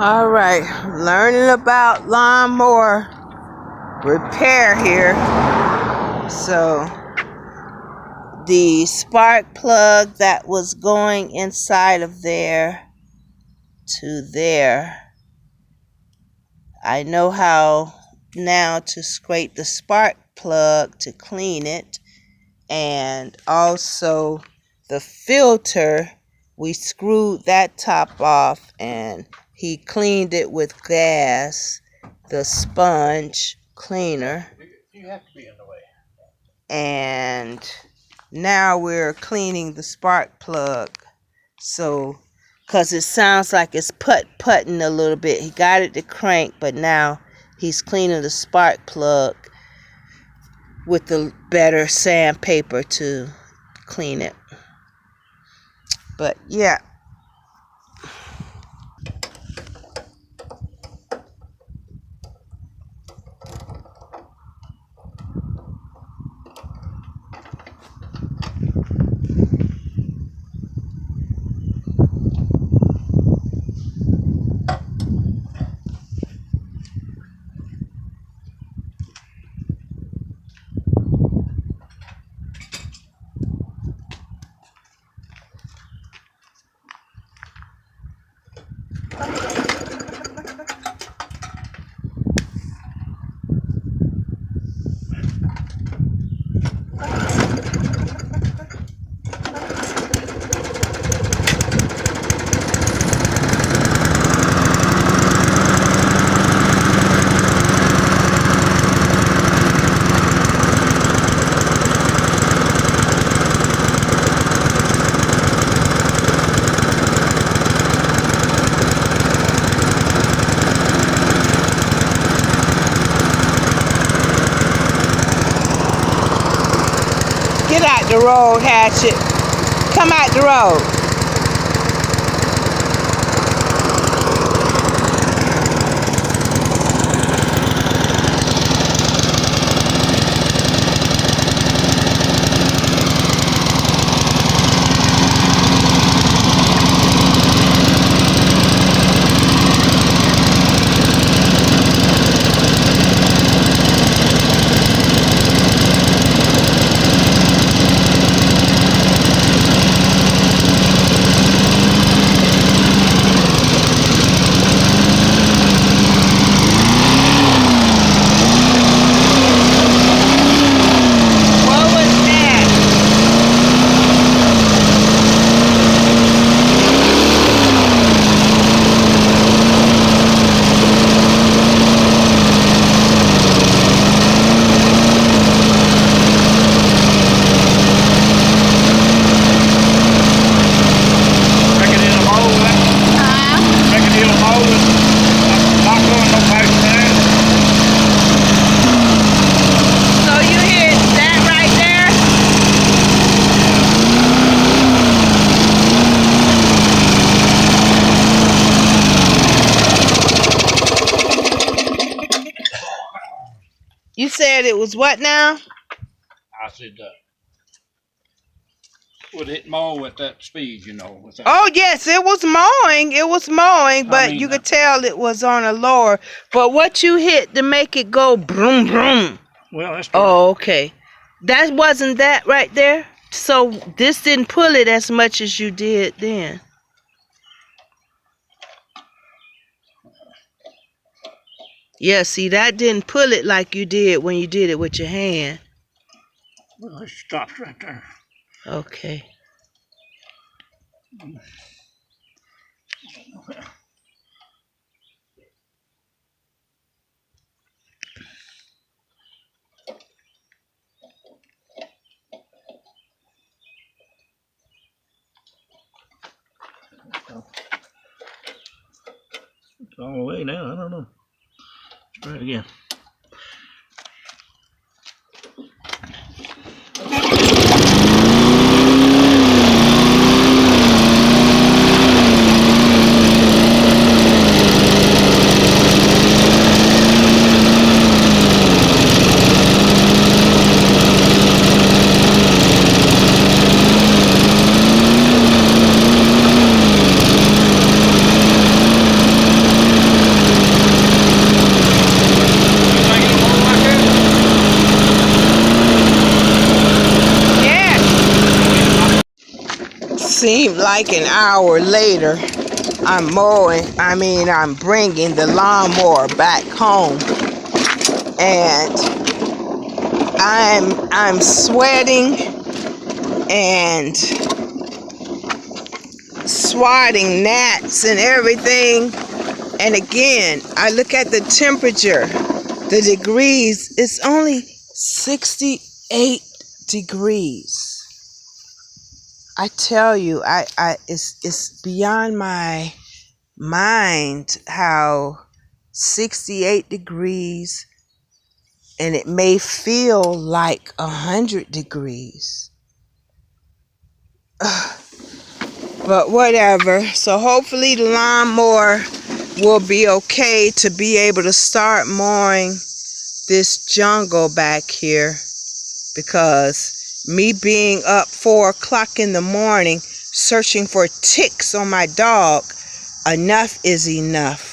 All right, learning about lawnmower repair here. So the spark plug that was going inside of there to there, I know how now to scrape the spark plug to clean it, and also the filter, we screwed that top off and he cleaned it with gas, the sponge cleaner. You have to be in the way. And now we're cleaning the spark plug. So, because it sounds like it's putting a little bit. He got it to crank, but now he's cleaning the spark plug with the better sandpaper to clean it. But yeah. Get out the road, Hatchet. Come out the road. You said it was what now? I said, would it mow at that speed, you know? With that. Oh, yes, it was mowing. It was mowing, but you could tell it was on a lower. But what you hit to make it go broom, broom? Well, that's Oh, okay. That wasn't that right there? So this didn't pull it as much as you did then. Yeah, see, that didn't pull it like you did when you did it with your hand. Well, it stops right there. Okay. It's all the way now. I don't know. Let's try it again. seemed like an hour later, I'm bringing the lawnmower back home, and I'm sweating and swatting gnats and everything. And again, I look at the temperature, the degrees, it's only 68 degrees. I tell you, it's beyond my mind how 68 degrees, and it may feel like 100 degrees. But whatever. So hopefully the lawnmower will be okay to be able to start mowing this jungle back here, because me being up 4 o'clock in the morning searching for ticks on my dog, enough is enough.